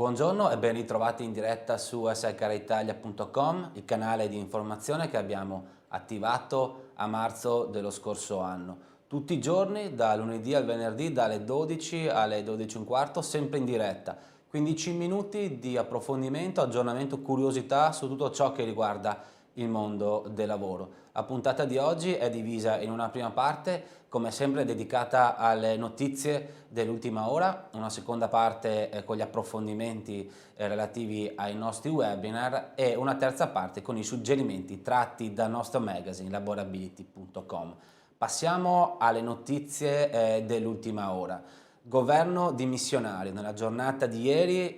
Buongiorno e ben ritrovati in diretta su slcaritalia.com, il canale di informazione che abbiamo attivato a marzo dello scorso anno. Tutti i giorni, da lunedì al venerdì, dalle 12 alle 12 e un quarto, sempre in diretta. 15 minuti di approfondimento, aggiornamento, curiosità su tutto ciò che riguarda il mondo del lavoro. La puntata di oggi è divisa in una prima parte, come sempre dedicata alle notizie dell'ultima ora, una seconda parte con gli approfondimenti relativi ai nostri webinar e una terza parte con i suggerimenti tratti dal nostro magazine laborability.com. Passiamo alle notizie dell'ultima ora. Governo dimissionario. Nella giornata di ieri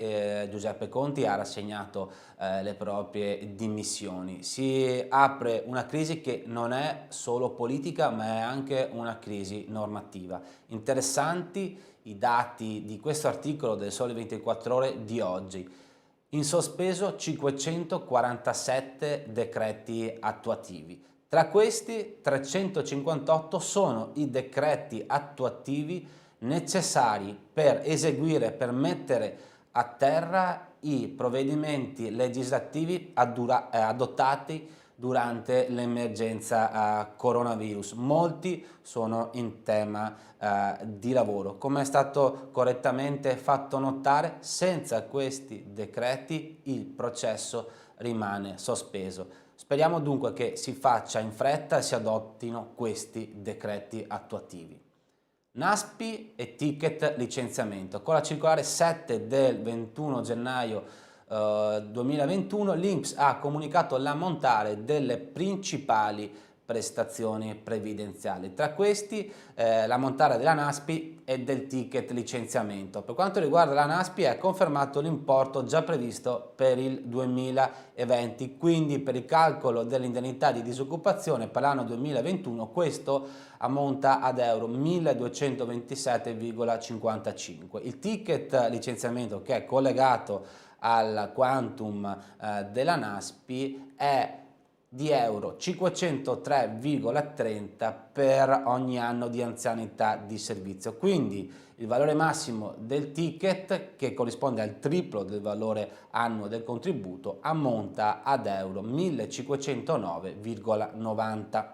Giuseppe Conte ha rassegnato le proprie dimissioni. Si apre una crisi che non è solo politica ma è anche una crisi normativa. Interessanti i dati di questo articolo del Sole 24 Ore di oggi. In sospeso 547 decreti attuativi. Tra questi 358 sono i decreti attuativi necessari per eseguire, per mettere a terra i provvedimenti legislativi adottati durante l'emergenza coronavirus. Molti sono in tema di lavoro. Come è stato correttamente fatto notare, senza questi decreti il processo rimane sospeso. Speriamo dunque che si faccia in fretta e si adottino questi decreti attuativi. NASPI e ticket licenziamento. Con la circolare 7 del 21 gennaio 2021 l'INPS ha comunicato l'ammontare delle principali prestazioni previdenziali. Tra questi l'ammontare della NASPI e del ticket licenziamento. Per quanto riguarda la NASPI è confermato l'importo già previsto per il 2020, quindi per il calcolo dell'indennità di disoccupazione per l'anno 2021 questo ammonta ad euro 1227,55. Il ticket licenziamento, che è collegato al quantum della NASPI, è di euro 503,30 per ogni anno di anzianità di servizio. Quindi il valore massimo del ticket, che corrisponde al triplo del valore annuo del contributo, ammonta ad euro 1509,90.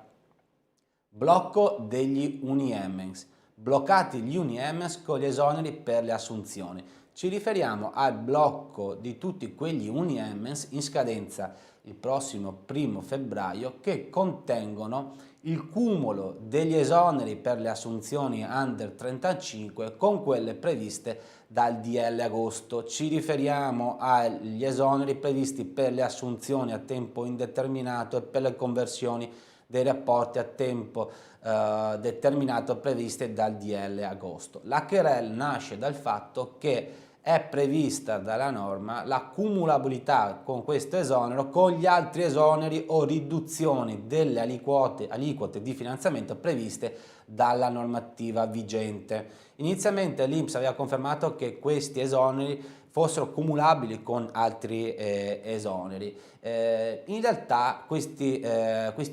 Blocco degli Uniemens. Bloccati gli Uniemens con gli esoneri per le assunzioni. Ci riferiamo al blocco di tutti quegli Uniemens in scadenza il prossimo 1 febbraio che contengono il cumulo degli esoneri per le assunzioni under 35 con quelle previste dal DL agosto. Ci riferiamo agli esoneri previsti per le assunzioni a tempo indeterminato e per le conversioni dei rapporti a tempo determinato previste dal DL agosto. La querel nasce dal fatto che è prevista dalla norma la cumulabilità con questo esonero con gli altri esoneri o riduzioni delle aliquote di finanziamento previste dalla normativa vigente. Inizialmente l'INPS aveva confermato che questi esoneri fossero cumulabili con altri esoneri. In realtà questi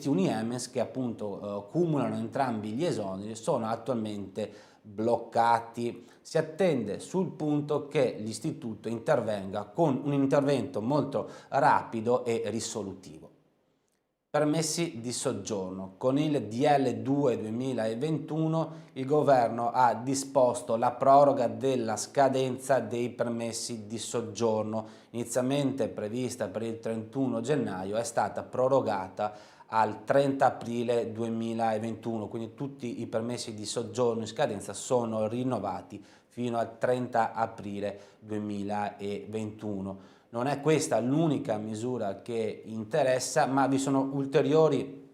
Uniemens, che appunto cumulano entrambi gli esoneri, sono attualmente bloccati. Si attende sul punto che l'istituto intervenga con un intervento molto rapido e risolutivo. Permessi di soggiorno. Con il DL 2 2021 il governo ha disposto la proroga della scadenza dei permessi di soggiorno, inizialmente prevista per il 31 gennaio, è stata prorogata al 30 aprile 2021, quindi tutti i permessi di soggiorno in scadenza sono rinnovati fino al 30 aprile 2021. Non è questa l'unica misura che interessa, ma vi sono ulteriori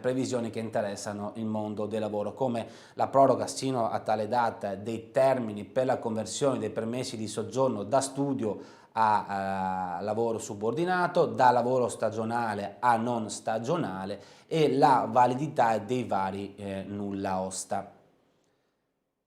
previsioni che interessano il mondo del lavoro, come la proroga sino a tale data dei termini per la conversione dei permessi di soggiorno da studio a lavoro subordinato, da lavoro stagionale a non stagionale e la validità dei vari nulla osta.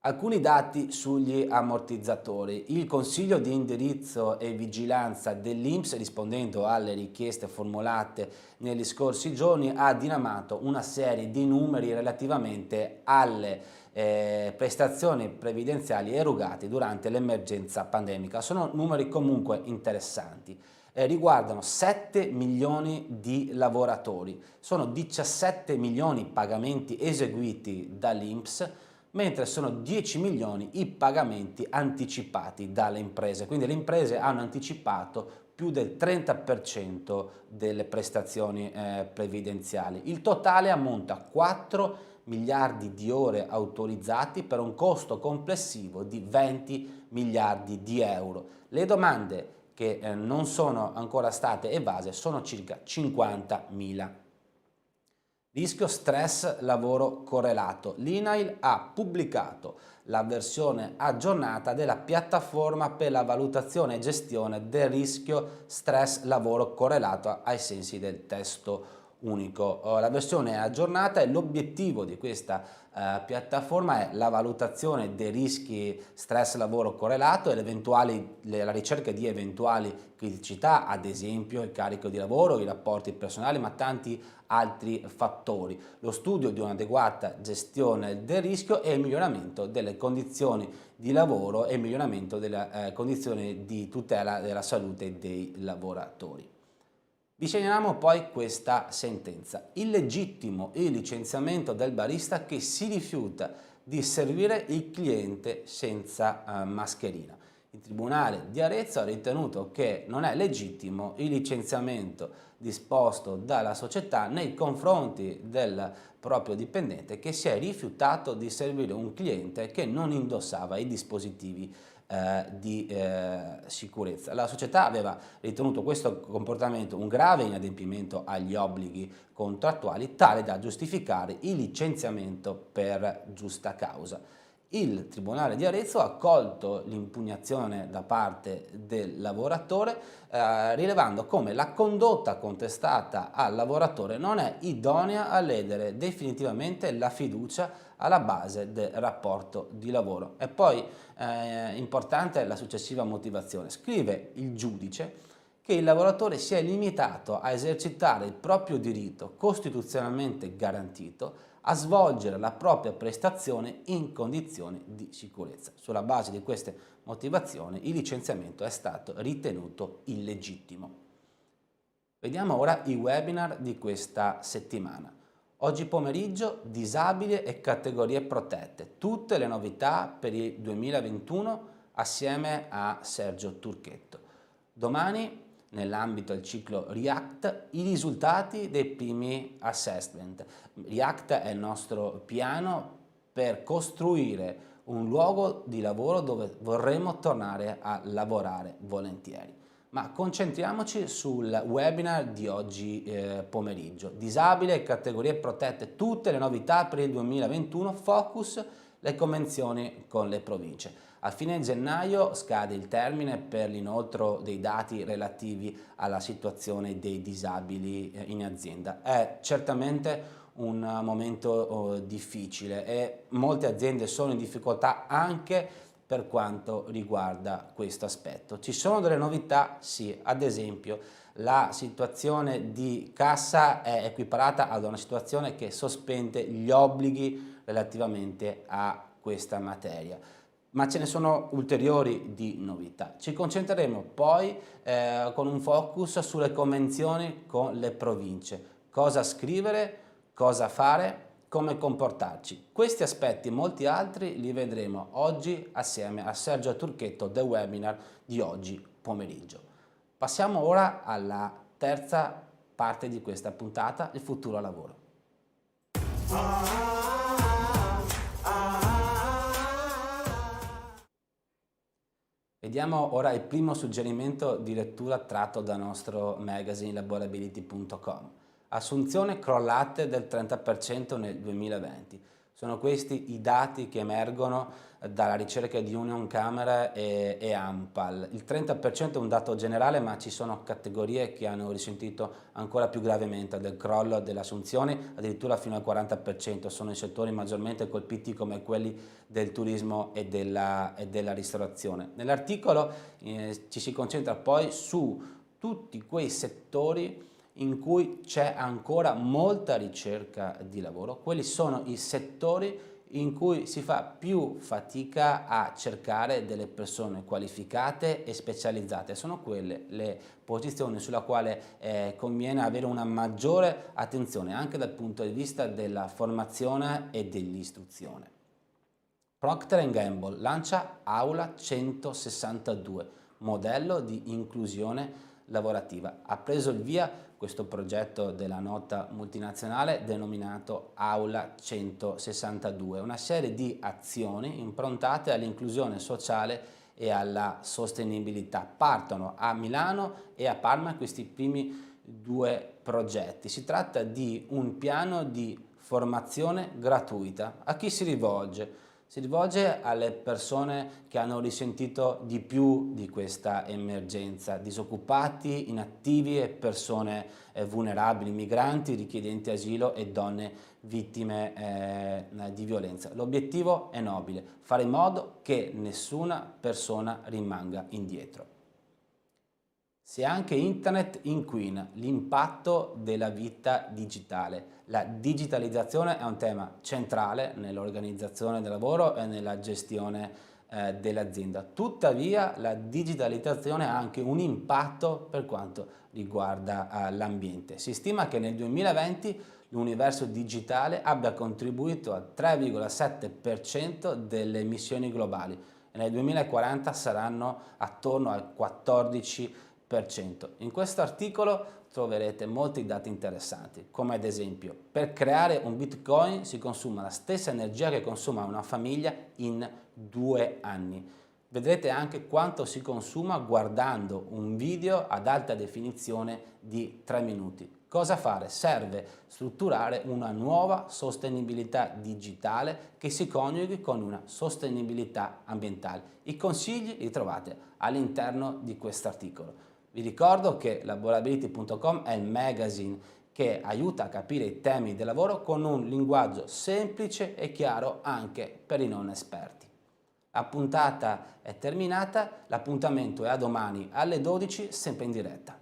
Alcuni dati sugli ammortizzatori. Il Consiglio di indirizzo e vigilanza dell'INPS, rispondendo alle richieste formulate negli scorsi giorni, ha diramato una serie di numeri relativamente alle prestazioni previdenziali erogate durante l'emergenza pandemica. Sono numeri comunque interessanti. Riguardano 7 milioni di lavoratori, sono 17 milioni i pagamenti eseguiti dall'INPS, mentre sono 10 milioni i pagamenti anticipati dalle imprese, quindi le imprese hanno anticipato più del 30% delle prestazioni previdenziali. Il totale ammonta a 4 miliardi di ore autorizzati per un costo complessivo di 20 miliardi di euro. Le domande che non sono ancora state evase sono circa 50.000. Rischio stress lavoro correlato. L'INAIL ha pubblicato la versione aggiornata della piattaforma per la valutazione e gestione del rischio stress lavoro correlato ai sensi del testo unico. La versione è aggiornata e l'obiettivo di questa piattaforma è la valutazione dei rischi stress lavoro correlato e la ricerca di eventuali criticità, ad esempio il carico di lavoro, i rapporti personali, ma tanti altri fattori, lo studio di un'adeguata gestione del rischio e il miglioramento delle condizioni di lavoro e il miglioramento delle condizioni di tutela della salute dei lavoratori. Vi segnaliamo poi questa sentenza: illegittimo il licenziamento del barista che si rifiuta di servire il cliente senza mascherina. Il Tribunale di Arezzo ha ritenuto che non è legittimo il licenziamento disposto dalla società nei confronti del proprio dipendente che si è rifiutato di servire un cliente che non indossava i dispositivi di sicurezza. La società aveva ritenuto questo comportamento un grave inadempimento agli obblighi contrattuali, tale da giustificare il licenziamento per giusta causa. Il Tribunale di Arezzo ha accolto l'impugnazione da parte del lavoratore, rilevando come la condotta contestata al lavoratore non è idonea a ledere definitivamente la fiducia alla base del rapporto di lavoro. E poi importante la successiva motivazione. Scrive il giudice che il lavoratore si è limitato a esercitare il proprio diritto costituzionalmente garantito a svolgere la propria prestazione in condizioni di sicurezza. Sulla base di queste motivazioni il licenziamento è stato ritenuto illegittimo. Vediamo ora i webinar di questa settimana. Oggi pomeriggio disabili e categorie protette, tutte le novità per il 2021 assieme a Sergio Turchetto. Domani, nell'ambito del ciclo React, i risultati dei primi assessment. React è il nostro piano per costruire un luogo di lavoro dove vorremmo tornare a lavorare volentieri. Ma concentriamoci sul webinar di oggi pomeriggio. Disabile e categorie protette, tutte le novità per il 2021, focus le convenzioni con le province. A fine gennaio scade il termine per l'inoltro dei dati relativi alla situazione dei disabili in azienda. È certamente un momento difficile e molte aziende sono in difficoltà anche per quanto riguarda questo aspetto. Ci sono delle novità? Sì, ad esempio la situazione di cassa è equiparata ad una situazione che sospende gli obblighi relativamente a questa materia. Ma ce ne sono ulteriori di novità. Ci concentreremo poi con un focus sulle convenzioni con le province. Cosa scrivere, cosa fare, come comportarci. Questi aspetti e molti altri li vedremo oggi assieme a Sergio Turchetto del webinar di oggi pomeriggio. Passiamo ora alla terza parte di questa puntata, il futuro lavoro. Vediamo ora il primo suggerimento di lettura tratto dal nostro magazine laborability.com. Assunzione crollate del 30% nel 2020. Sono questi i dati che emergono dalla ricerca di Union Camera e ANPAL. Il 30% è un dato generale, ma ci sono categorie che hanno risentito ancora più gravemente del crollo delle assunzioni, addirittura fino al 40%. Sono i settori maggiormente colpiti come quelli del turismo e della ristorazione. Nell'articolo ci si concentra poi su tutti quei settori in cui c'è ancora molta ricerca di lavoro. Quelli sono i settori in cui si fa più fatica a cercare delle persone qualificate e specializzate. Sono quelle le posizioni sulla quale conviene avere una maggiore attenzione anche dal punto di vista della formazione e dell'istruzione. Procter & Gamble lancia Aula 162, modello di inclusione lavorativa. Ha preso il via questo progetto della nota multinazionale denominato Aula 162, una serie di azioni improntate all'inclusione sociale e alla sostenibilità. Partono a Milano e a Parma questi primi due progetti. Si tratta di un piano di formazione gratuita. A chi si rivolge? Si rivolge alle persone che hanno risentito di più di questa emergenza, disoccupati, inattivi e persone vulnerabili, migranti, richiedenti asilo e donne vittime di violenza. L'obiettivo è nobile, fare in modo che nessuna persona rimanga indietro. Se anche internet inquina, l'impatto della vita digitale. La digitalizzazione è un tema centrale nell'organizzazione del lavoro e nella gestione dell'azienda. Tuttavia la digitalizzazione ha anche un impatto per quanto riguarda l'ambiente. Si stima che nel 2020 l'universo digitale abbia contribuito al 3,7% delle emissioni globali e nel 2040 saranno attorno al 14%. In questo articolo troverete molti dati interessanti, come ad esempio per creare un Bitcoin si consuma la stessa energia che consuma una famiglia in 2 anni. Vedrete anche quanto si consuma guardando un video ad alta definizione di 3 minuti. Cosa fare? Serve strutturare una nuova sostenibilità digitale che si coniughi con una sostenibilità ambientale. I consigli li trovate all'interno di questo articolo. Vi ricordo che laborability.com è il magazine che aiuta a capire i temi del lavoro con un linguaggio semplice e chiaro anche per i non esperti. La puntata è terminata, l'appuntamento è a domani alle 12, sempre in diretta.